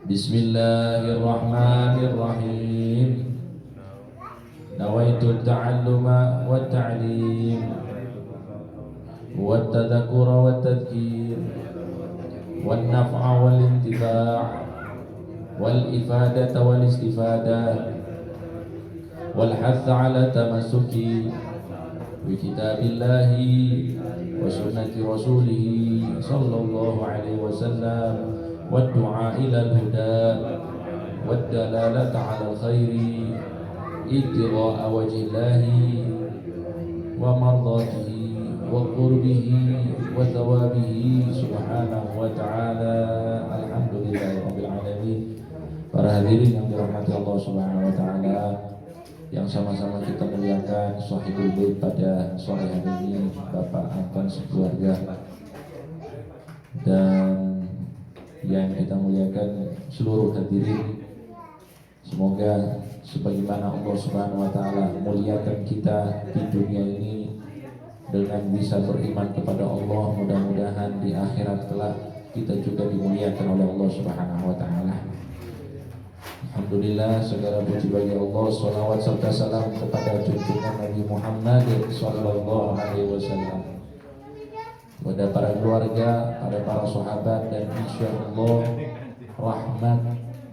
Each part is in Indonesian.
Bismillahirrahmanirrahim. Nawaitu ta'alluma wa ta'lim wa tadhakkura wa tadhkir wa naf'a wal intifa' wal ifadata wal istifadah wal hatha ala tamassuki bi kitabillahi wa sunnati rasulih sallallahu alaihi wasallam wa du'a ila al-huda wa dalalata ala al-khairi ibtigha'a wajhillahi wa mardatihi wa qurbihi wa thawabihi subhanahu wa ta'ala. Alhamdulillahi rabbil alamin. Para hadirin yang dirahmati Allah subhanahu wa ta'ala, yang sama-sama kita muliakan Shahibul Bait pada sore hari ini, Bapak Anton sekeluarga, dan yang kita muliakan seluruh hadirin. Semoga sebagaimana Allah Subhanahu wa taala muliakan kita di dunia ini dengan bisa beriman kepada Allah, mudah-mudahan di akhirat kelak kita juga dimuliakan oleh Allah Subhanahu wa taala. Alhamdulillah, segala puji bagi Allah, salawat serta salam kepada junjungan Nabi Muhammad sallallahu alaihi wasallam, kepada para keluarga, pada para sahabat, dan insyaallah rahmat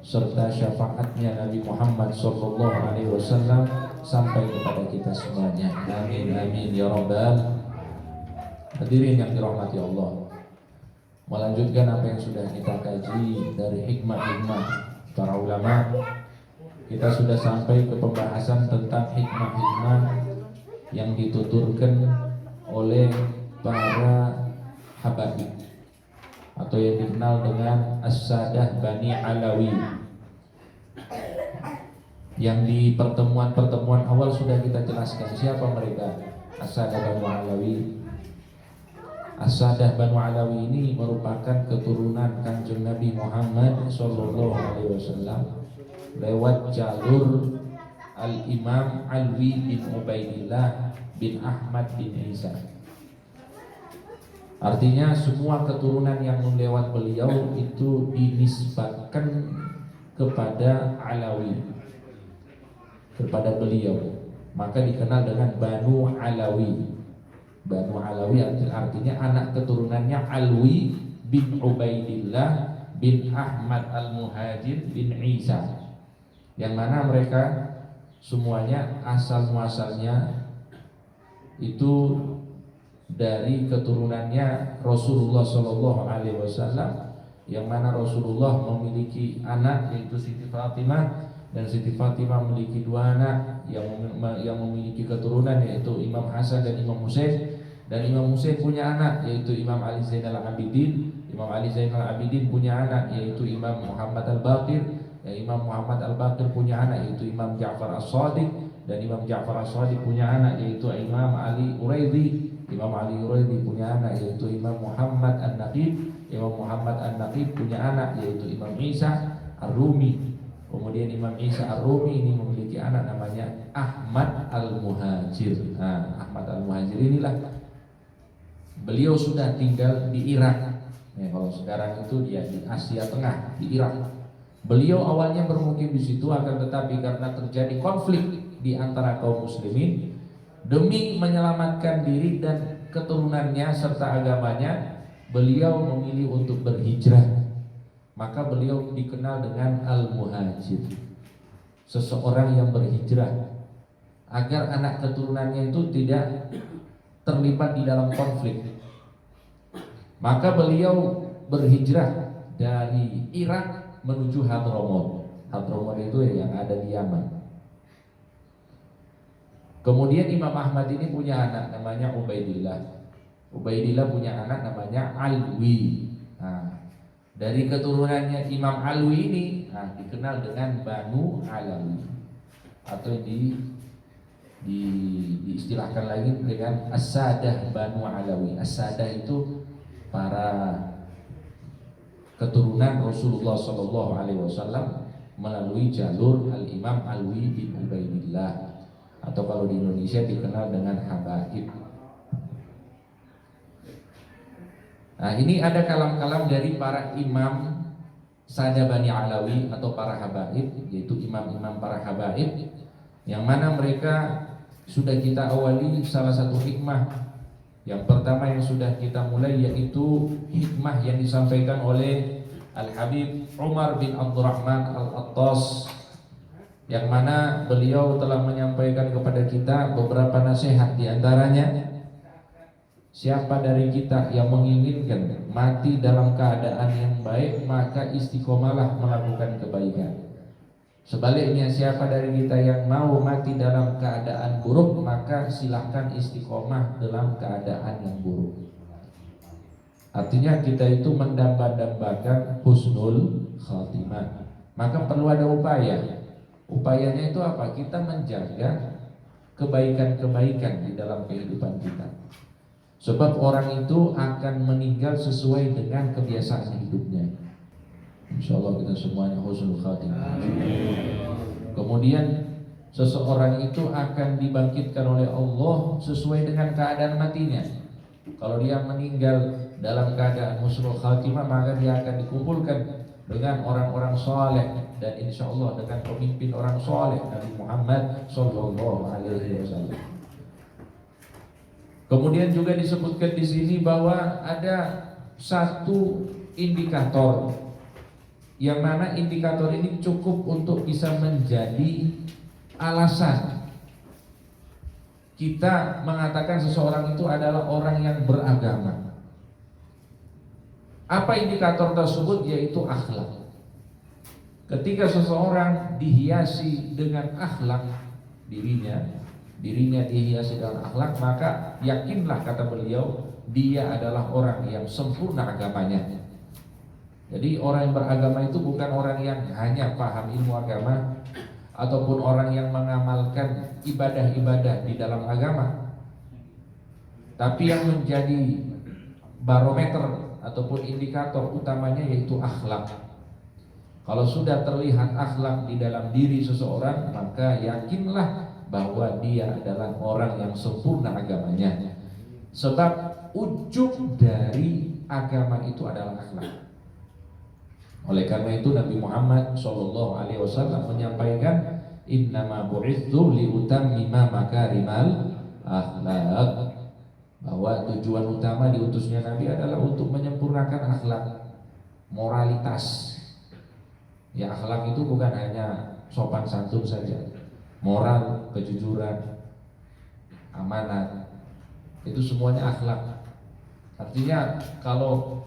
serta syafaatnya Nabi Muhammad sallallahu alaihi wasallam sampai kepada kita semuanya. Amin amin ya rabbal. Hadirin yang dirahmati Allah, melanjutkan apa yang sudah kita kaji dari hikmah-hikmah para ulama, kita sudah sampai ke pembahasan tentang hikmah-hikmah yang dituturkan oleh para habaib atau yang dikenal dengan As-Sadah Bani Alawi, yang di pertemuan-pertemuan awal sudah kita jelaskan siapa mereka. As-Sadah Bani Alawi, As-Sadah Bani Alawi ini merupakan keturunan Kanjeng Nabi Muhammad sallallahu alaihi wasallam lewat jalur Al-Imam Alwi bin Ubaidillah bin Ahmad bin Isa. Artinya semua keturunan yang melewat beliau itu dinisbatkan kepada Alawi, kepada beliau, maka dikenal dengan Banu Alawi. Banu Alawi artinya anak keturunannya Alwi bin Ubaidillah bin Ahmad al-Muhajir bin Isa, yang mana mereka semuanya asal muasalnya itu dari keturunannya Rasulullah Shallallahu Alaihi Wasallam, yang mana Rasulullah memiliki anak yaitu Siti Fatimah, dan Siti Fatimah memiliki dua anak yang memiliki keturunan yaitu Imam Hasan dan Imam Husain, dan Imam Husain punya anak yaitu Imam Ali Zainal Abidin. Imam Ali Zainal Abidin punya anak yaitu Imam Muhammad Al-Baqir, dan Imam Muhammad Al-Baqir punya anak yaitu Imam Ja'far As-Shadiq, dan Imam Ja'far As-Shadiq punya anak yaitu Imam Ali Uraidi. Imam Ali Uraidi punya anak yaitu Imam Muhammad An-Naqib. Imam Muhammad An-Naqib punya anak yaitu Imam Isa Ar-Rumi. Kemudian Imam Isa Ar-Rumi ini memiliki anak namanya Ahmad Al-Muhajir. Nah, Ahmad Al-Muhajir inilah beliau sudah tinggal di Irak. Ya, kalau sekarang itu dia di Asia Tengah, di Irak. Beliau awalnya bermukim di situ, akan tetapi karena terjadi konflik di antara kaum muslimin, demi menyelamatkan diri dan keturunannya serta agamanya, beliau memilih untuk berhijrah. Maka beliau dikenal dengan Al-Muhajir, seseorang yang berhijrah agar anak keturunannya itu tidak terlibat di dalam konflik. Maka beliau berhijrah dari Irak menuju Hadramaut. Hadramaut itu yang ada di Yaman. Kemudian Imam Ahmad ini punya anak namanya Ubaidillah. Ubaidillah punya anak namanya Alwi. Nah, dari keturunannya Imam Alwi ini dikenal dengan Banu Alawi, atau diistilahkan lagi dengan As-Sadah Banu Alawi. As-Sadah itu para keturunan Rasulullah Shallallahu Alaihi Wasallam melalui jalur Al-Imam Alwi bin Ubaidillah, atau kalau di Indonesia dikenal dengan habaib. Nah, ini ada kalam-kalam dari para imam Sada Bani Alawi atau para habaib, yaitu imam-imam para habaib, yang mana mereka sudah kita awali salah satu hikmah. Yang pertama yang sudah kita mulai yaitu hikmah yang disampaikan oleh Al-Habib Umar bin Abdurrahman Al-Attas, yang mana beliau telah menyampaikan kepada kita beberapa nasihat. Di antaranya, siapa dari kita yang menginginkan mati dalam keadaan yang baik, maka istiqomalah melakukan kebaikan. Sebaliknya, siapa dari kita yang mau mati dalam keadaan buruk, maka silahkan istiqomah dalam keadaan yang buruk. Artinya kita itu mendamba-dambakan husnul khatimah. Maka perlu ada upaya. Upayanya itu apa? Kita menjaga kebaikan-kebaikan di dalam kehidupan kita. Sebab orang itu akan meninggal sesuai dengan kebiasaan hidupnya. Insyaallah kita semuanya husnul khatimah. Kemudian seseorang itu akan dibangkitkan oleh Allah sesuai dengan keadaan matinya. Kalau dia meninggal dalam keadaan husnul khatimah, maka dia akan dikumpulkan dengan orang-orang saleh, dan insyaallah dengan pemimpin orang saleh Nabi Muhammad sallallahu alaihi wasallam. Kemudian juga disebutkan di sini bahwa ada satu indikator, yang mana indikator ini cukup untuk bisa menjadi alasan kita mengatakan seseorang itu adalah orang yang beragama. Apa indikator tersebut? Yaitu akhlak. Ketika seseorang dihiasi dengan akhlak, dirinya dihiasi dengan akhlak, maka yakinlah, kata beliau, dia adalah orang yang sempurna agamanya. Jadi orang yang beragama itu bukan orang yang hanya paham ilmu agama ataupun orang yang mengamalkan ibadah-ibadah di dalam agama, tapi yang menjadi barometer ataupun indikator utamanya yaitu akhlak. Kalau sudah terlihat akhlak di dalam diri seseorang, maka yakinlah bahwa dia adalah orang yang sempurna agamanya. Sebab ujung dari agama itu adalah akhlak. Oleh karena itu Nabi Muhammad SAW menyampaikan, innama bu'itsu liutammima makarimal akhlak, bahwa tujuan utama diutusnya Nabi adalah untuk menyempurnakan akhlak, moralitas. Ya, akhlak itu bukan hanya sopan santun saja, moral, kejujuran, amanat, itu semuanya akhlak. Artinya kalau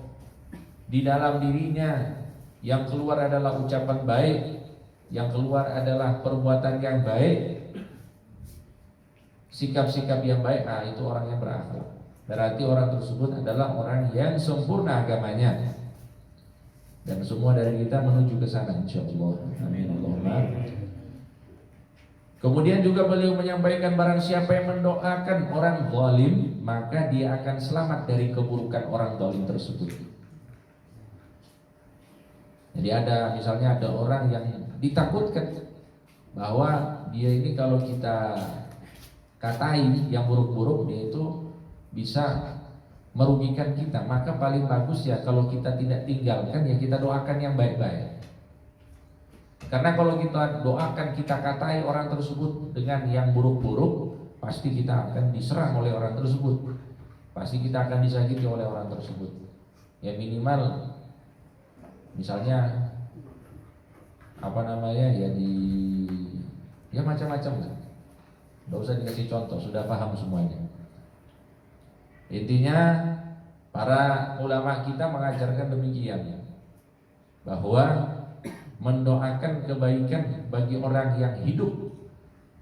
di dalam dirinya yang keluar adalah ucapan baik, yang keluar adalah perbuatan yang baik, sikap-sikap yang baik, nah itu orang yang berakhlak. Berarti orang tersebut adalah orang yang sempurna agamanya. Dan semua dari kita menuju ke sana insyaallah. Amin Allahumma. Kemudian juga beliau menyampaikan, barang siapa yang mendoakan orang zalim, maka dia akan selamat dari keburukan orang zalim tersebut. Jadi misalnya ada orang yang ditakutkan bahwa dia ini kalau kita katai yang buruk-buruk, dia itu bisa merugikan kita, maka paling bagus ya kalau kita tidak tinggalkan, ya kita doakan yang baik-baik. Karena kalau kita doakan, kita katai orang tersebut dengan yang buruk-buruk, pasti kita akan diserang oleh orang tersebut, pasti kita akan disakiti oleh orang tersebut. Ya minimal misalnya ya macam-macam lah. Nggak usah dikasih contoh, sudah paham semuanya. Intinya para ulama kita mengajarkan demikian, bahwa mendoakan kebaikan bagi orang yang hidup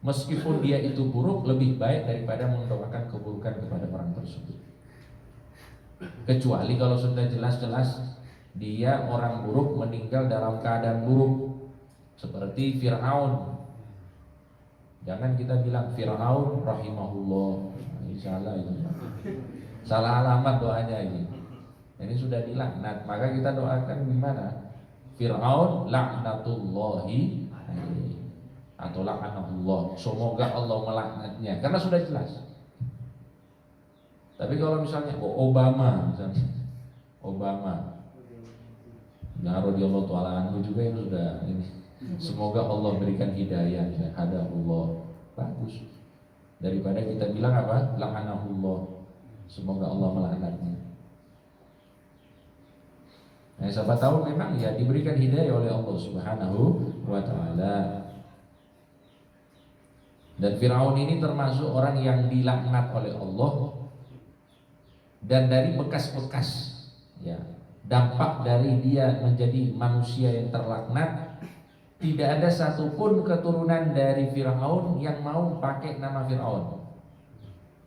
meskipun dia itu buruk lebih baik daripada mendoakan keburukan kepada orang tersebut. Kecuali kalau sudah jelas-jelas dia orang buruk meninggal dalam keadaan buruk, seperti Fir'aun. Jangan kita bilang Fir'aun rahimahullah, salah itu, salah alamat doanya ini. Ini sudah dilaknat, maka kita doakan gimana? Fir'aun laknatullahi atau laknatullah, semoga Allah melaknatnya, karena sudah jelas. Tapi kalau misalnya Obama, Nah, radhiyallahu ta'ala anhu juga yang sudah ini. Semoga Allah berikan hidayah, hadahullah. Bagus. Daripada kita bilang apa? La'anahullah. Semoga Allah melaknatnya. Nah, siapa tahu memang ya diberikan hidayah oleh Allah Subhanahu wa ta'ala. Dan Firaun ini termasuk orang yang dilaknat oleh Allah, dan dari bekas-bekas ya dampak dari dia menjadi manusia yang terlaknat, tidak ada satupun keturunan dari Firaun yang mau pakai nama Firaun.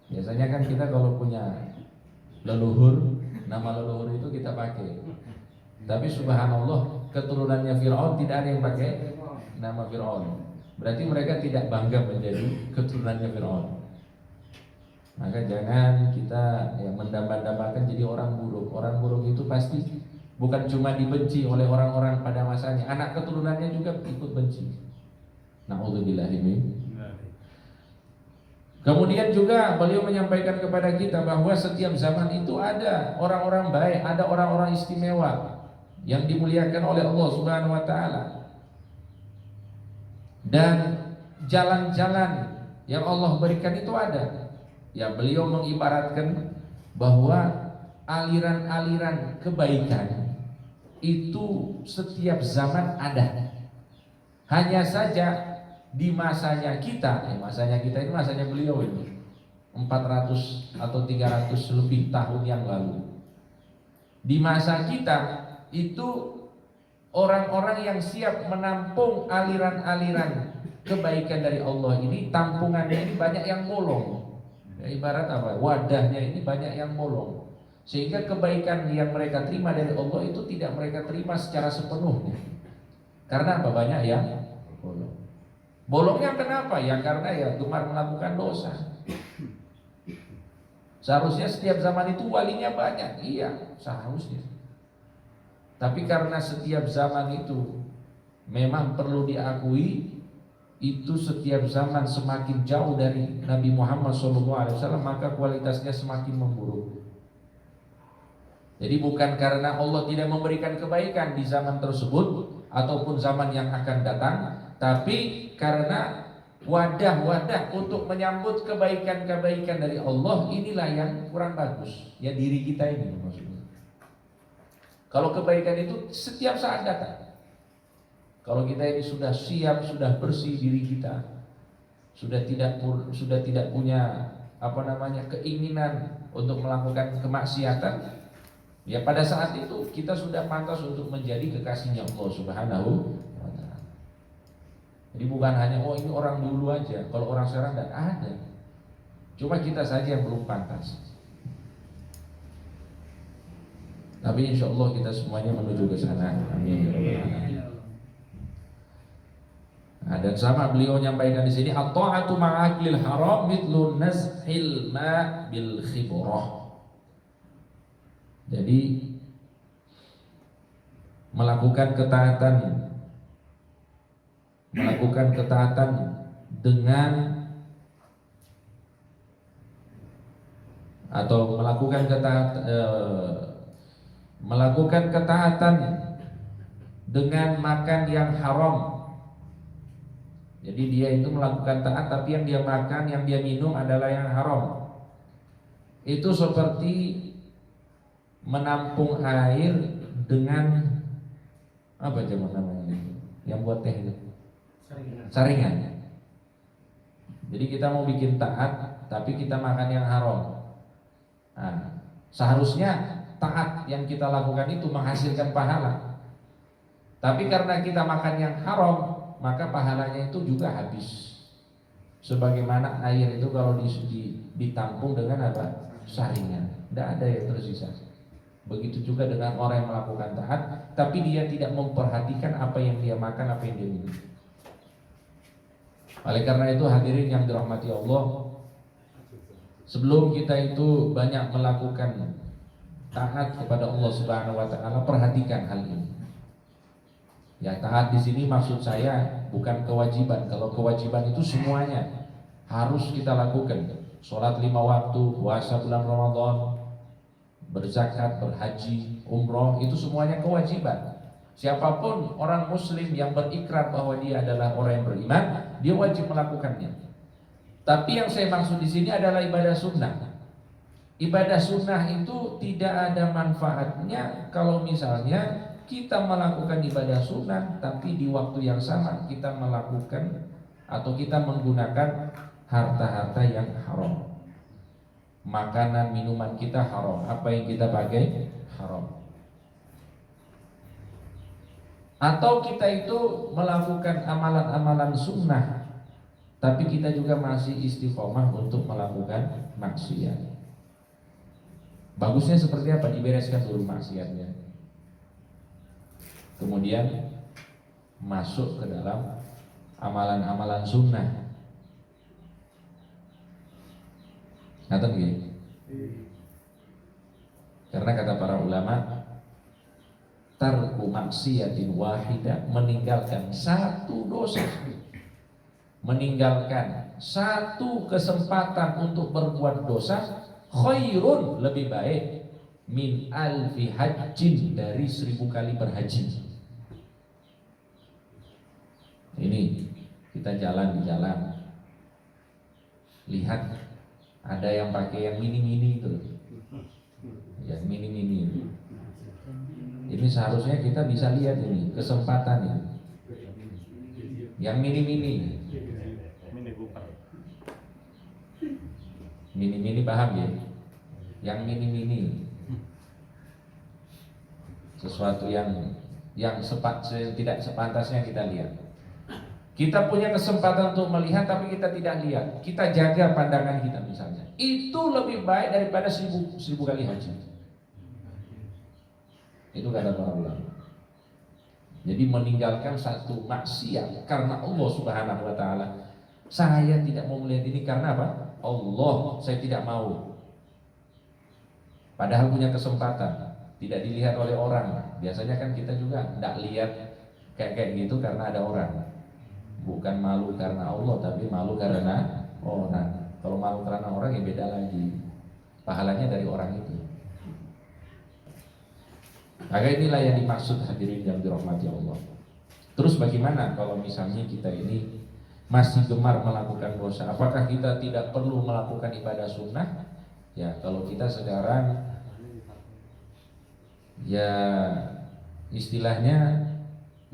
Biasanya kan kita kalau punya leluhur, nama leluhur itu kita pakai. Tapi subhanallah, keturunannya Firaun tidak ada yang pakai nama Firaun. Berarti mereka tidak bangga menjadi keturunannya Firaun. Maka jangan kita yang mendambakan jadi orang buruk. Orang buruk itu pasti bukan cuma dibenci oleh orang-orang pada masanya, anak keturunannya juga ikut benci. Na'udzubillahi min. Kemudian juga beliau menyampaikan kepada kita bahwa setiap zaman itu ada orang-orang baik, ada orang-orang istimewa yang dimuliakan oleh Allah Subhanahu wa taala. Dan jalan-jalan yang Allah berikan itu ada. Ya, beliau mengibaratkan bahwa aliran-aliran kebaikan itu setiap zaman ada. Hanya saja di masanya kita, masanya kita ini masanya beliau ini 400 atau 300 lebih tahun yang lalu. Di masa kita itu orang-orang yang siap menampung aliran-aliran kebaikan dari Allah ini, tampungannya ini banyak yang bolong. Ya, ibarat apa? Wadahnya ini banyak yang bolong. Sehingga kebaikan yang mereka terima dari Allah itu tidak mereka terima secara sepenuhnya. Karena apa? Banyak yang bolong. Bolongnya kenapa? Ya karena ya gemar melakukan dosa. Seharusnya setiap zaman itu walinya banyak. Iya, seharusnya. Tapi karena setiap zaman itu memang perlu diakui, itu setiap zaman semakin jauh dari Nabi Muhammad SAW, maka kualitasnya semakin memburuk. Jadi bukan karena Allah tidak memberikan kebaikan di zaman tersebut ataupun zaman yang akan datang, tapi karena wadah-wadah untuk menyambut kebaikan-kebaikan dari Allah inilah yang kurang bagus. Ya diri kita ini maksudnya. Kalau kebaikan itu setiap saat datang. Kalau kita ini sudah siap, sudah bersih diri kita, sudah tidak punya keinginan untuk melakukan kemaksiatan, ya pada saat itu kita sudah pantas untuk menjadi kekasihnya Allah Subhanahu wa ta'ala. Jadi bukan hanya ini orang dulu aja, kalau orang sekarang tidak ada. Cuma kita saja yang belum pantas. Tapi insya Allah kita semuanya menuju ke sana. Amin. Nah, dan sama beliau menyampaikan di sini, at-ta'atu ma'aklil haram mithlu nazhil ma' bil khibrah. Jadi melakukan ketaatan dengan atau melakukan ketaatan dengan makan yang haram. Jadi dia itu melakukan taat, tapi yang dia makan, yang dia minum adalah yang haram. Itu seperti menampung air dengan apa zaman namanya? Yang buat teh itu? Saringan. Jadi kita mau bikin taat, tapi kita makan yang haram. Nah, seharusnya taat yang kita lakukan itu menghasilkan pahala. Tapi karena kita makan yang haram, maka pahalanya itu juga habis. Sebagaimana air itu kalau ditampung dengan apa? Saringan, tidak ada yang tersisa. Begitu juga dengan orang yang melakukan taat, tapi dia tidak memperhatikan apa yang dia makan, apa yang dia minum. Oleh karena itu hadirin yang dirahmati Allah, sebelum kita itu banyak melakukan taat kepada Allah Subhanahu wa ta'ala, perhatikan hal ini. Ya, taat di sini maksud saya bukan kewajiban. Kalau kewajiban itu semuanya harus kita lakukan. Sholat 5 waktu, puasa bulan Ramadan, berzakat, berhaji, umroh, itu semuanya kewajiban. Siapapun orang muslim yang berikrar bahwa dia adalah orang yang beriman, dia wajib melakukannya. Tapi yang saya maksud di sini adalah ibadah sunnah. Ibadah sunnah itu tidak ada manfaatnya kalau misalnya kita melakukan ibadah sunnah tapi di waktu yang sama kita melakukan atau kita menggunakan harta-harta yang haram. Makanan, minuman kita haram, apa yang kita pakai haram. Atau kita itu melakukan amalan-amalan sunnah tapi kita juga masih istiqomah untuk melakukan maksiat. Bagusnya seperti apa? Dibereskan dulu maksiatnya, kemudian masuk ke dalam amalan-amalan sunnah. Ngaten nggih? Karena kata para ulama, tarku maksiatin wahidah, meninggalkan satu dosa, meninggalkan satu kesempatan untuk berbuat dosa, khairun, lebih baik, min alfi hajjin, dari 1000 kali berhaji. Ini kita jalan di jalan, lihat ada yang pakai yang mini-mini itu, yang mini-mini itu. Ini seharusnya kita bisa lihat ini kesempatan ini. Yang mini-mini. Mini-mini paham ya? Yang mini-mini. Sesuatu yang tidak sepantasnya kita lihat. Kita punya kesempatan untuk melihat tapi kita tidak lihat. Kita jaga pandangan kita misalnya. Itu lebih baik daripada 1000 kali haji. Itu kata para ulama. Jadi meninggalkan satu maksiat karena Allah Subhanahu wa taala. Saya tidak mau melihat ini karena apa? Allah, saya tidak mau. Padahal punya kesempatan, tidak dilihat oleh orang. Biasanya kan kita juga tidak lihat kayak gitu karena ada orang. Bukan malu karena Allah, tapi malu karena orang. Kalau malu karena orang ya beda lagi. Pahalanya dari orang itu. Maka inilah yang dimaksud hadirin yang dirahmati Allah. Terus bagaimana kalau misalnya kita ini masih gemar melakukan dosa? Apakah kita tidak perlu melakukan ibadah sunnah? Ya, kalau kita sekarang ya istilahnya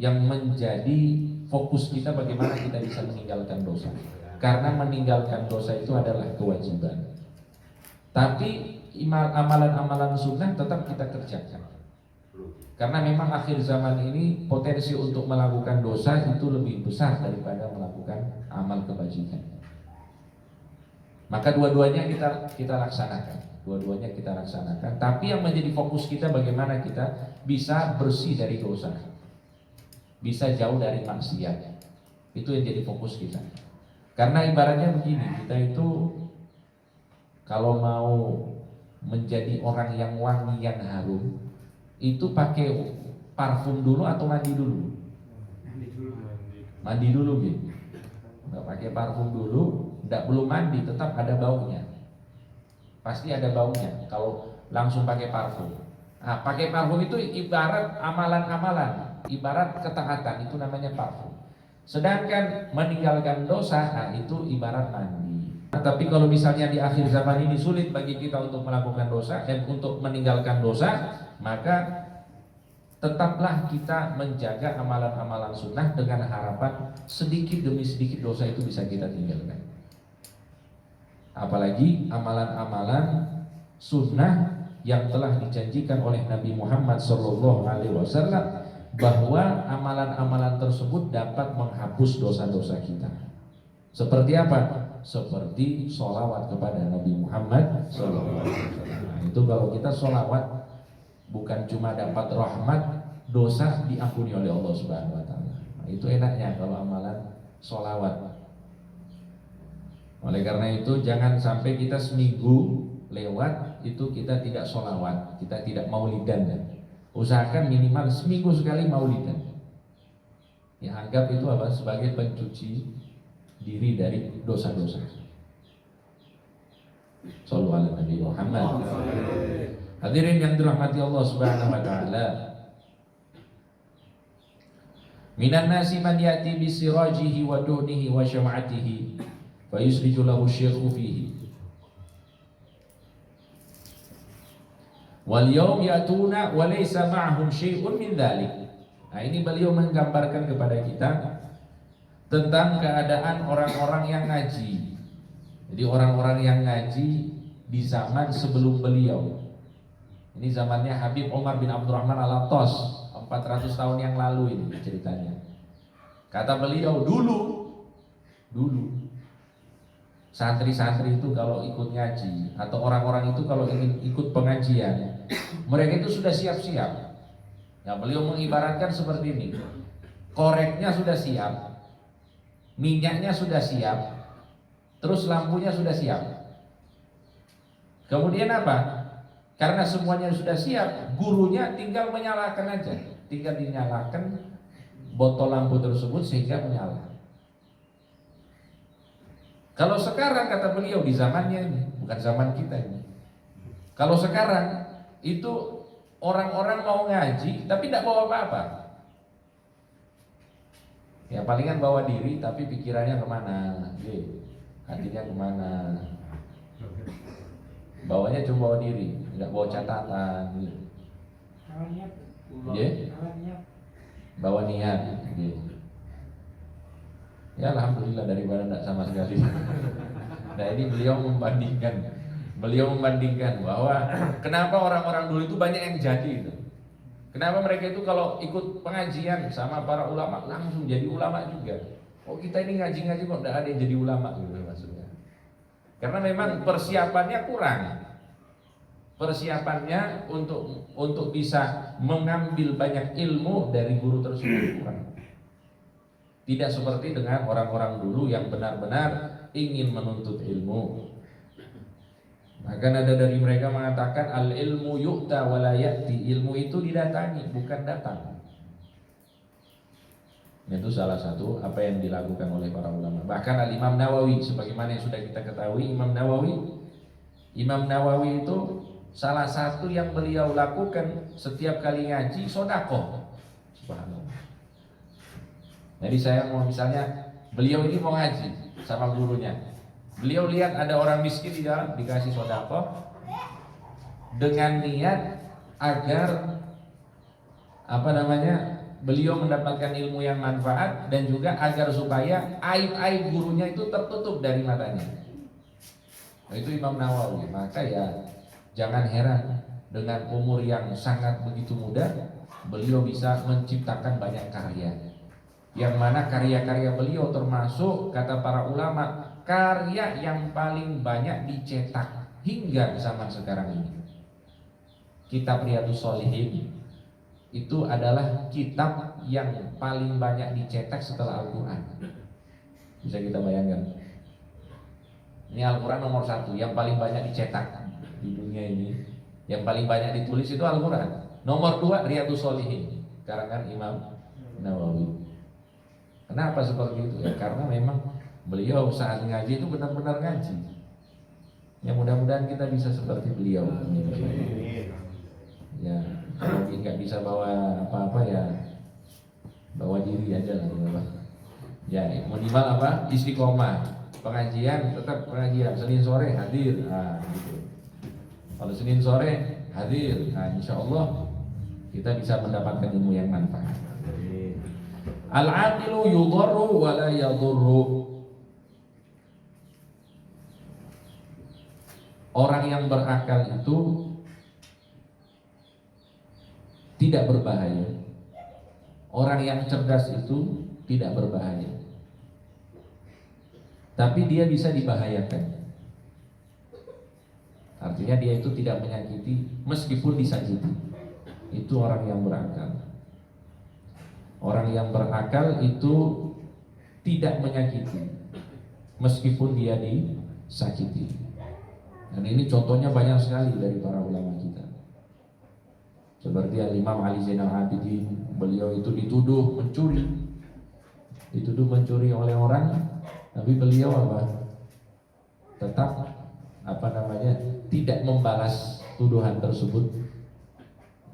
yang menjadi fokus kita bagaimana kita bisa meninggalkan dosa. Karena meninggalkan dosa itu adalah kewajiban. Tapi amalan-amalan sunnah tetap kita kerjakan. Karena memang akhir zaman ini potensi untuk melakukan dosa itu lebih besar daripada melakukan amal kebajikan. Maka dua-duanya kita laksanakan. Dua-duanya kita laksanakan. Tapi yang menjadi fokus kita bagaimana kita bisa bersih dari dosa, bisa jauh dari maksiat. Itu yang jadi fokus kita. Karena ibaratnya begini, kita itu kalau mau menjadi orang yang wangi, yang harum, itu pakai parfum dulu atau mandi dulu? Mandi dulu gitu. Nggak pakai parfum dulu, belum mandi, tetap ada baunya. Pasti ada baunya kalau langsung pakai parfum. Nah, pakai parfum itu ibarat amalan-amalan, ibarat ketaatan, itu namanya parfum. Sedangkan meninggalkan dosa, nah itu ibarat mandi. Nah, tapi kalau misalnya di akhir zaman ini sulit bagi kita untuk melakukan dosa dan untuk meninggalkan dosa, maka tetaplah kita menjaga amalan-amalan sunnah dengan harapan sedikit demi sedikit dosa itu bisa kita tinggalkan. Apalagi amalan-amalan sunnah yang telah dijanjikan oleh Nabi Muhammad SAW, bahwa amalan-amalan tersebut dapat menghapus dosa-dosa kita. Seperti apa? Seperti sholawat kepada Nabi Muhammad SAW. Nah, itu kalau kita sholawat bukan cuma dapat rahmat, dosa diampuni oleh Allah Subhanahu wa taala. Nah, itu enaknya kalau amalan sholawat. Oleh karena itu jangan sampai kita seminggu lewat itu kita tidak sholawat, kita tidak maulidan. Usahakan minimal seminggu sekali maulidan. Ya, anggap itu apa? Sebagai pencuci diri dari dosa-dosa. Shallallahu ala Nabi Muhammad. Hadirin yang dirahmati Allah Subhanahu wa taala. Minan nasi man yati bisirajihi wa duhnihi wa syam'atihi fa yusriju lahu syekhu fihi. Wal yaum yatuna wa laysa ma'hum syai'un min dzalik. Nah, ini beliau menggambarkan kepada kita tentang keadaan orang-orang yang ngaji. Jadi orang-orang yang ngaji di zaman sebelum beliau. Ini zamannya Habib Umar bin Abdurrahman Al-Attas, 400 tahun yang lalu ini ceritanya. Kata beliau, dulu santri-santri itu kalau ikut ngaji atau orang-orang itu kalau ingin ikut pengajian, mereka itu sudah siap-siap. Ya, beliau mengibaratkan seperti ini. Koreknya sudah siap, minyaknya sudah siap, terus lampunya sudah siap. Kemudian apa? Karena semuanya sudah siap, gurunya tinggal menyalakan aja. Tinggal dinyalakan botol lampu tersebut sehingga menyala. Kalau sekarang kata beliau di zamannya ini, bukan zaman kita ini. Kalau sekarang itu orang-orang mau ngaji tapi tidak bawa apa-apa. Ya palingan bawa diri tapi pikirannya kemana, hatinya kemana. Bawanya cuma bawa diri, tidak bawa catatan. Bawa niat. Ya alhamdulillah daripada tidak sama sekali. Nah ini beliau membandingkan bahwa kenapa orang-orang dulu itu banyak yang jadi itu. Kenapa mereka itu kalau ikut pengajian sama para ulama langsung jadi ulama juga. Oh kita ini ngaji-ngaji kok tidak ada yang jadi ulama gitu maksudnya. Karena memang persiapannya kurang. Persiapannya untuk bisa mengambil banyak ilmu dari guru tersebut kurang. Tidak seperti dengan orang-orang dulu yang benar-benar ingin menuntut ilmu. Maka ada dari mereka mengatakan al-ilmu yu'ta wa la ya'ti. Ilmu itu didatangi, bukan datang. Itu salah satu apa yang dilakukan oleh para ulama. Bahkan Al-Imam Nawawi, sebagaimana yang sudah kita ketahui, Imam Nawawi itu salah satu yang beliau lakukan setiap kali ngaji sedekah. Subhanallah. Jadi saya mau misalnya beliau ini mau ngaji sama gurunya. Beliau lihat ada orang miskin di dalam dikasih sedekah dengan niat agar beliau mendapatkan ilmu yang manfaat dan juga agar supaya aib-aib gurunya itu tertutup dari matanya. Nah, itu Imam Nawawi. Maka ya jangan heran dengan umur yang sangat begitu muda beliau bisa menciptakan banyak karya. Yang mana karya-karya beliau termasuk kata para ulama karya yang paling banyak dicetak hingga zaman sekarang ini. Kitab Riyadhus Shalihin itu adalah kitab yang paling banyak dicetak setelah Al-Quran. Bisa kita bayangkan. Ini Al-Quran nomor 1 yang paling banyak dicetak di dunia ini. Yang paling banyak ditulis itu Al-Quran. Nomor 2 Riyadhus Shalihin karangan Imam Nawawi. Kenapa seperti itu? Ya karena memang beliau saat ngaji itu benar-benar ngaji. Ya mudah-mudahan kita bisa seperti beliau. Ya kalau nggak bisa bawa apa-apa ya bawa diri aja lah. Ya minimal apa? Istiqomah. Pengajian tetap pengajian. Senin sore hadir. Nah, gitu. Kalau Senin sore hadir, nah, insya Allah kita bisa mendapatkan ilmu yang manfaat. Al-aqilu yudharru wa la yadhurru. Orang yang berakal itu tidak berbahaya. Orang yang cerdas itu tidak berbahaya. Tapi dia bisa dibahayakan. Artinya dia itu tidak menyakiti meskipun disakiti. Itu orang yang berakal. Orang yang berakal itu tidak menyakiti meskipun dia disakiti. Dan ini contohnya banyak sekali dari para ulama kita. Seperti Imam Ali Zainal Abidin, beliau itu dituduh mencuri. Dituduh mencuri oleh orang, tapi beliau tetap tidak membalas tuduhan tersebut,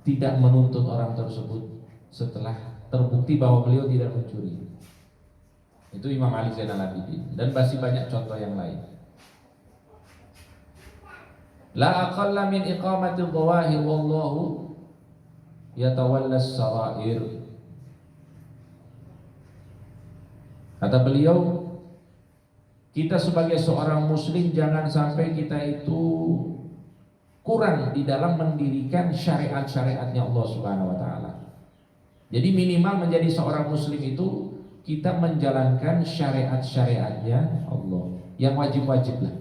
tidak menuntut orang tersebut setelah terbukti bahwa beliau tidak mencuri. Itu Imam Ali Zainal Abidin, dan masih banyak contoh yang lain. La aqalla min iqamatil dhawahir wallahu yatawallas sarair. Kata beliau, kita sebagai seorang muslim jangan sampai kita itu kurang di dalam mendirikan syariat-syariatnya Allah Subhanahu wa taala. Jadi minimal menjadi seorang muslim itu kita menjalankan syariat-syariatnya Allah. Yang wajib-wajib lah.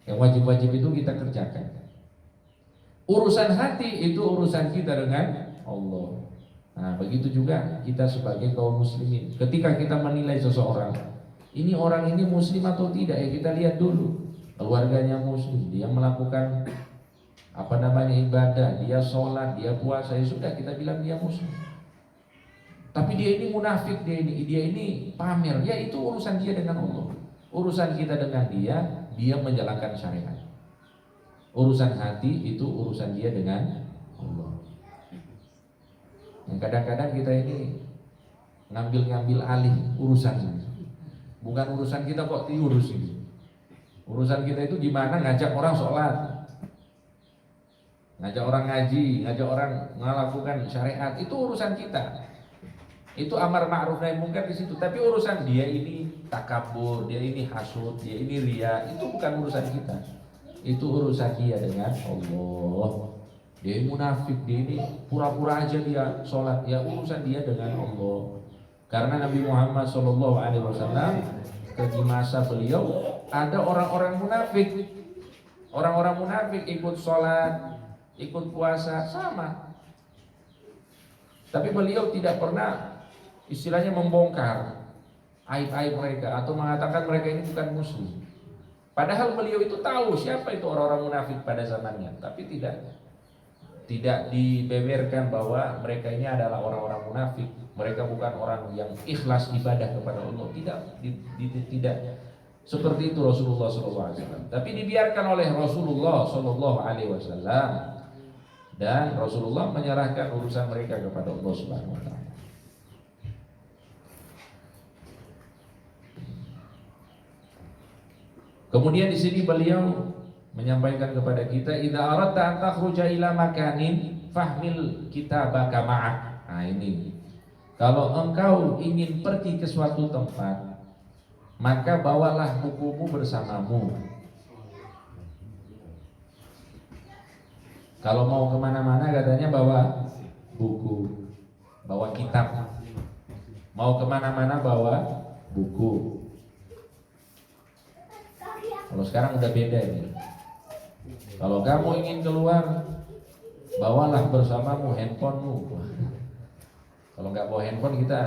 Yang wajib-wajib itu kita kerjakan. Urusan hati itu urusan kita dengan Allah. Nah, begitu juga kita sebagai kaum muslimin. Ketika kita menilai seseorang, ini orang ini muslim atau tidak, ya kita lihat dulu. Keluarganya muslim, dia melakukan ibadah, dia sholat, dia puasa, ya sudah kita bilang dia muslim. Tapi dia ini munafik, dia ini pamer, ya itu urusan dia dengan Allah. Urusan kita dengan dia menjalankan syariat. Urusan hati itu urusan dia dengan Allah. Yang kadang-kadang kita ini ngambil alih urusan. Bukan urusan kita kok diurus ini. Urusan kita itu gimana ngajak orang sholat, ngajak orang ngaji, ngajak orang melakukan syariat, itu urusan kita. Itu amar ma'ruf nahi munkar di situ. Tapi urusan dia ini takabur, dia ini hasud, dia ini riya, itu bukan urusan kita. Itu urusan dia dengan Allah. Dia ini munafik, dia ini pura-pura aja dia sholat, ya urusan dia dengan Allah. Karena Nabi Muhammad SAW di masa beliau ada orang-orang munafik. Orang-orang munafik ikut sholat, ikut puasa sama. Tapi beliau tidak pernah istilahnya membongkar aib-aib mereka atau mengatakan mereka ini bukan muslim. Padahal beliau itu tahu siapa itu orang-orang munafik pada zamannya, tapi tidak dibeberkan bahwa mereka ini adalah orang-orang munafik. Mereka bukan orang yang ikhlas ibadah kepada Allah. Tidak seperti itu Rasulullah SAW. Tapi dibiarkan oleh Rasulullah SAW, dan Rasulullah menyerahkan urusan mereka kepada Allah Subhanahu Wa Taala. Kemudian di sini beliau menyampaikan kepada kita, idza aradta an takhruja ila makanin fahmil kitabaka ma'ak. Nah ini, kalau engkau ingin pergi ke suatu tempat, maka bawalah bukumu bersamamu. Kalau mau kemana-mana katanya bawa buku, bawa kitab. Mau kemana-mana bawa buku. Kalau sekarang udah beda ini. Kalau kamu ingin keluar, bawalah bersamamu handphonemu. Kalau nggak bawa handphone kita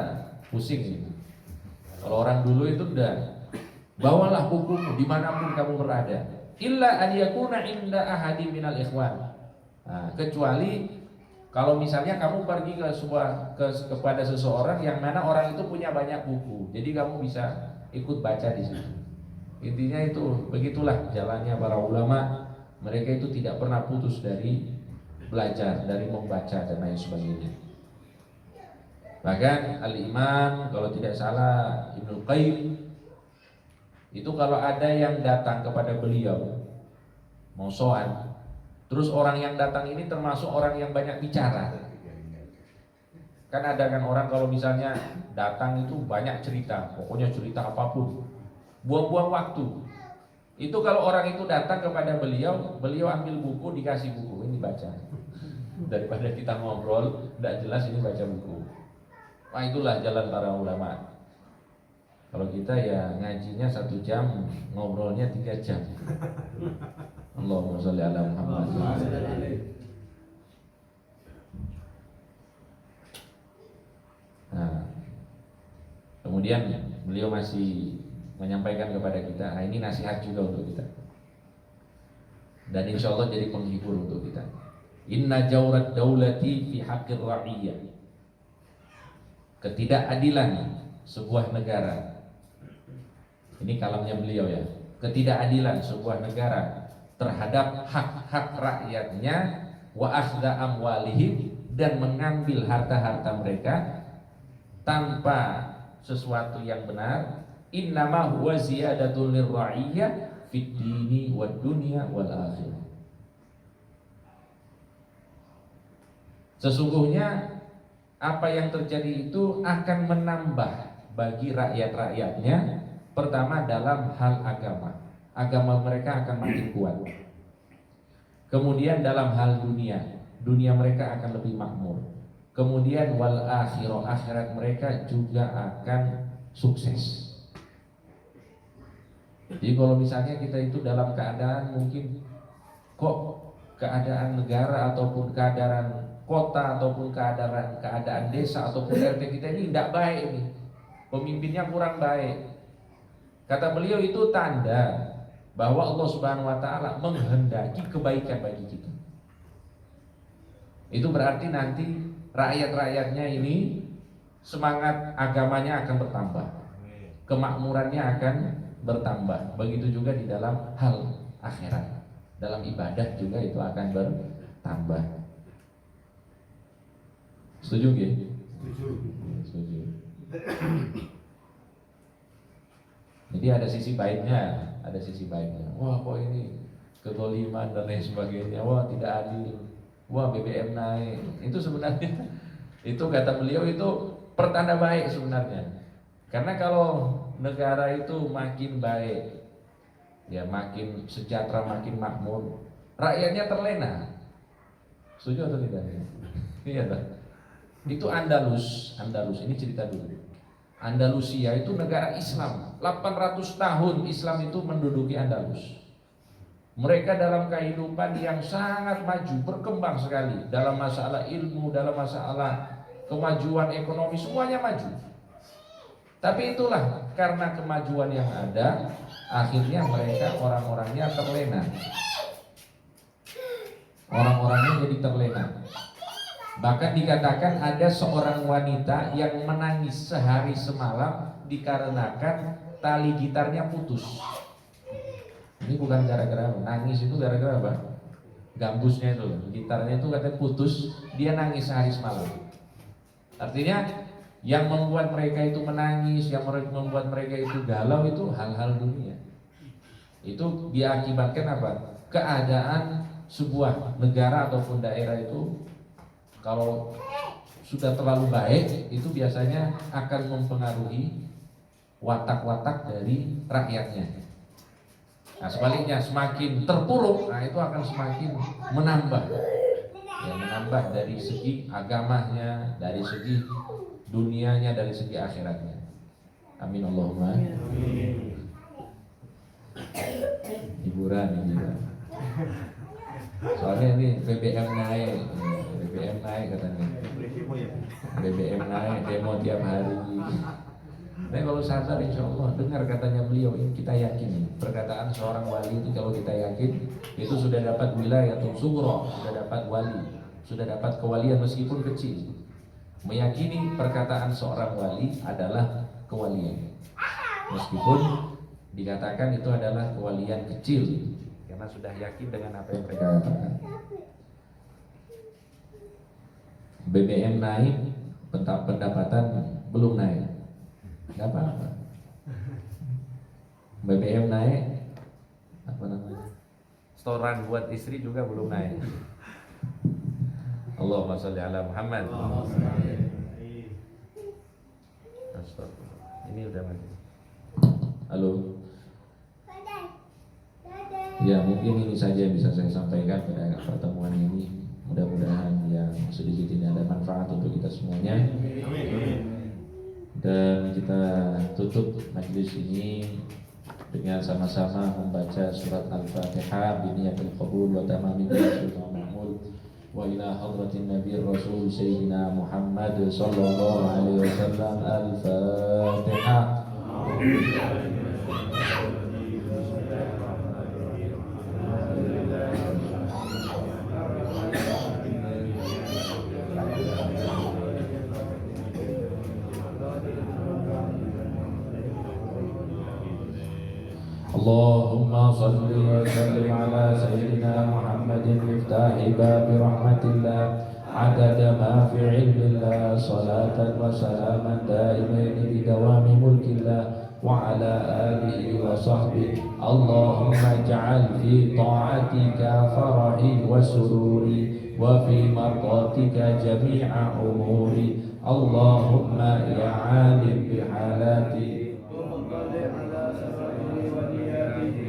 pusing. Kalau orang dulu itu udah, bawalah bukumu dimanapun kamu berada. Illa an yakuna inda ahadi minal ikhwan. Nah, kecuali kalau misalnya kamu pergi kepada seseorang yang mana orang itu punya banyak buku, jadi kamu bisa ikut baca di situ. Intinya itu, begitulah jalannya para ulama. Mereka itu tidak pernah putus dari belajar, dari membaca dan lain sebagainya. Bahkan Al-Imam, kalau tidak salah Ibnu Qayyim, itu kalau ada yang datang kepada beliau mau soal, terus orang yang datang ini termasuk orang yang banyak bicara. Kan ada kan orang kalau misalnya datang itu banyak cerita, pokoknya cerita apapun, buang-buang waktu. Itu kalau orang itu datang kepada beliau, beliau ambil buku, dikasih buku, ini baca. Daripada kita ngobrol, tidak jelas, ini baca buku. Nah itulah jalan para ulama. Kalau kita ya ngajinya 1 jam, ngobrolnya 3 jam. Allahumma sholli ala Muhammad. Nah, kemudian beliau masih menyampaikan kepada kita, nah ini nasihat juga untuk kita, dan insya Allah jadi penghibur untuk kita. Inna jawrat daulati fi haqqir ra'iyah. Ketidakadilan sebuah negara. Ini kalamnya beliau ya. Ketidakadilan sebuah negara terhadap hak-hak rakyatnya, wa akhda amwalihim, dan mengambil harta-harta mereka, tanpa sesuatu yang benar, innama huwa ziyadatul lirra'iyyah fid dini wad dunya wal akhirah. Sesungguhnya apa yang terjadi itu akan menambah bagi rakyat-rakyatnya. Pertama dalam hal agama mereka akan makin kuat. Kemudian dalam hal dunia mereka akan lebih makmur. Kemudian wal akhirah, akhirat mereka juga akan sukses. Jadi kalau misalnya kita itu dalam keadaan mungkin kok keadaan negara ataupun keadaan kota ataupun keadaan desa ataupun RT kita ini tidak baik nih, pemimpinnya kurang baik. Kata beliau itu tanda bahwa Allah Subhanahu wa taala menghendaki kebaikan bagi kita. Itu berarti nanti rakyat-rakyatnya ini semangat agamanya akan bertambah, kemakmurannya akan bertambah. Begitu juga di dalam hal akhirat, dalam ibadah juga itu akan bertambah. Setuju nggih? Setuju. Jadi ada sisi baiknya, Wah, kok ini kezaliman dan lain sebagainya. Wah, tidak adil. Wah, BBM naik. Itu sebenarnya itu kata beliau itu pertanda baik sebenarnya. Karena kalau negara itu makin baik, ya makin sejahtera, makin makmur, rakyatnya terlena. Setuju atau tidak? Iya tak? Itu Andalus ini cerita dulu. Andalusia itu negara Islam, 800 tahun Islam itu menduduki Andalus. Mereka dalam kehidupan yang sangat maju, berkembang sekali dalam masalah ilmu, dalam masalah kemajuan ekonomi, semuanya maju. Tapi itulah karena kemajuan yang ada, akhirnya mereka orang-orangnya terlena. Orang-orangnya jadi terlena. Bahkan dikatakan ada seorang wanita yang menangis sehari semalam dikarenakan tali gitarnya putus. Ini bukan gara-gara nangis, itu gara-gara apa? Gambusnya itu, gitarnya itu katanya putus, dia nangis sehari semalam. Artinya yang membuat mereka itu menangis, yang membuat mereka itu galau itu hal-hal dunia. Itu diakibatkan apa? Keadaan sebuah negara ataupun daerah itu kalau sudah terlalu baik, itu biasanya akan mempengaruhi watak-watak dari rakyatnya. Nah sebaliknya semakin terpuruk, nah itu akan semakin menambah, ya menambah dari segi agamanya, dari segi dunianya, dari segi akhiratnya. Amin Allahumma. Hiburan ini. Soalnya ini BBM naik katanya. BBM naik, demo tiap hari. Nah kalau sabar insya Allah dengar katanya beliau ini, kita yakin perkataan seorang wali itu, kalau kita yakin itu sudah dapat wilayah atau sugro, sudah dapat wali, sudah dapat kewalian meskipun kecil. Meyakini perkataan seorang wali adalah kewalian meskipun dikatakan itu adalah kewalian kecil, karena sudah yakin dengan apa yang mereka katakan. BBM naik, pendapatan belum naik, nggak apa-apa. BBM naik, apa namanya? Setoran buat istri juga belum naik. Allahumma sholli ala Muhammad. Ini udah mati. Halo. Ya mungkin ini saja yang bisa saya sampaikan pada pertemuan ini. Mudah-mudahan yang sedikit ini ada manfaat untuk kita semuanya. Dan kita tutup majelis ini dengan sama-sama membaca surat Al-Fatihah biniyatil qabul wa tamamil wa mahmud wa ila hadratin nabiy rasul sayyidina Muhammad sallallahu alaihi wasallam. Al-Fatihah. Allahumma salli wa sallim ala sayyidina Muhammadin miftah bab rahmatillah عدد ما في علم الله صلاة وسلاما دائمين بدوام ملك الله وعلى آله وصحبه. اللهم اجعل في طاعتك فرحي وسروري وفي مرضاتك جميع أموري. اللهم يا عالم بحالاتي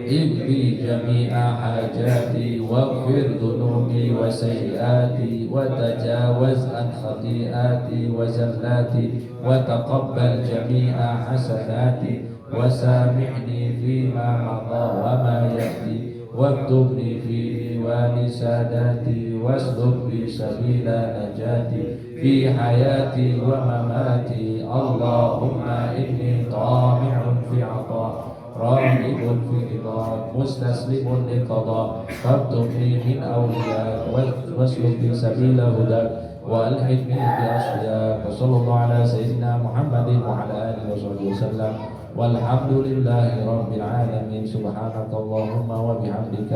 اقضي جميع حاجاتي واغفر ذنوبي وسيئاتي وتجاوز عن خطيئاتي وزلاتي وتقبل جميع حسناتي وسامحني فيما مضى وما يأتي واكتبني في ديوان ساداتي واسلك بي سبيل نجاتي في حياتي ومماتي. اللهم إني طامع في عطاء راغب في رضاك مستسلم لقضاء فاكتبني من أولياء واسلك بي سبيل هداك وألحقني بأصفياك. وصلى الله على سيدنا محمد وعلى آله وصحبه وسلم والحمد لله رب العالمين. سبحانك اللهم وبحمدك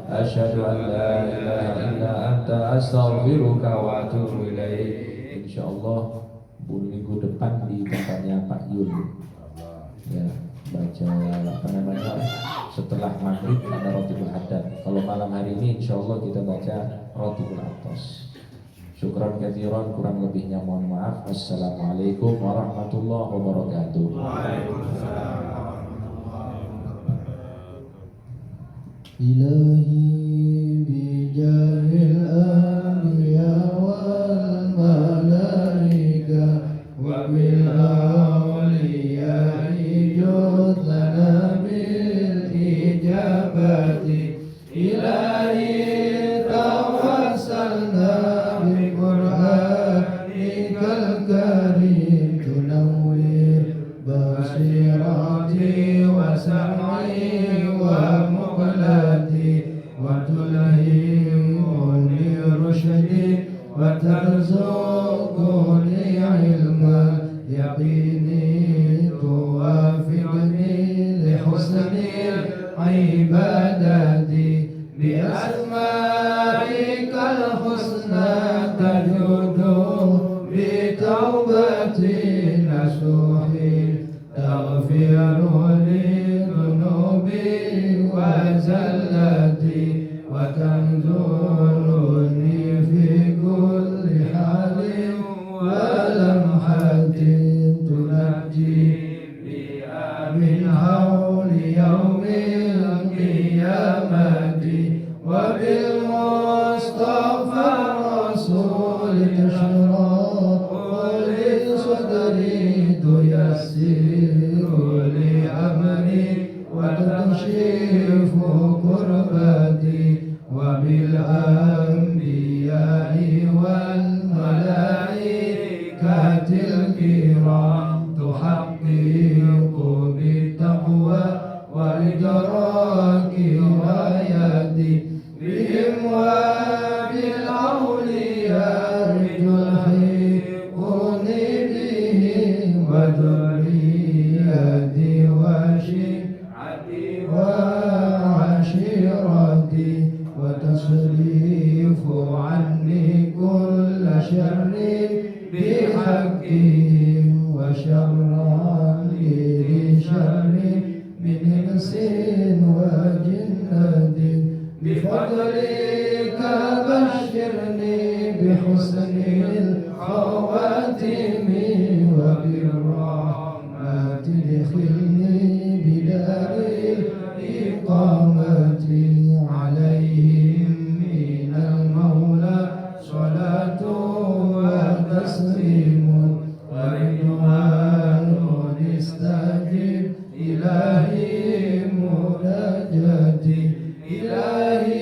أشهد أن لا إله إلا أنت أستغفرك وأتوب إليك. Insyaallah minggu depan di tempatnya Pak Yun ya, baca apa namanya setelah maghrib ada Rotibul Haddad. Kalau malam hari ini insyaallah kita baca Rotibul Atas. Syukran katsiran, kurang lebihnya mohon maaf. Assalamualaikum warahmatullahi wabarakatuh. Waalaikumsalam warahmatullahi wabarakatuh. Ilahi bijahil anbiya wal malaika wa bil awliya ijud lana bil ijabati. Ilahi tawassalna bi Qur'anikal karim tunawwir basirati wa sam'i wa muqlati wa tulhimuni rushdi wa tarzuquni ilma yaqini tuwafiqni li husnil ibadati bi asma'ikal husna tajudu bi taubatin nasuhin taghfiru li dhunubi wa zallati wa tanzuruni fi kulli halin wa lamhatin tunajji bi amin hawli yawmil qiyamati wa bil mustafa rasul tashra li sadri tuyassiru li amri wa takshifu kurbati wa bil anbiya'i wal malaikatil kiram tuhaqqiqu bit taqwa wal idraki wa yadi bihim wa bil awliya tulhiquni bihim wa dhurriyyati wa shi'ati wa ashirati wa tasrifu anni kulla sharrin bihaqqihim wa sharran li sharrin min insin wa jinnatin bifadlika bashirni bihusnil khawatimi wa birrahmati dikhilni bidaril iqamati alaihim minal mawla salatu wa taslimun wa ridwanun istajib ilahi munajati ilahi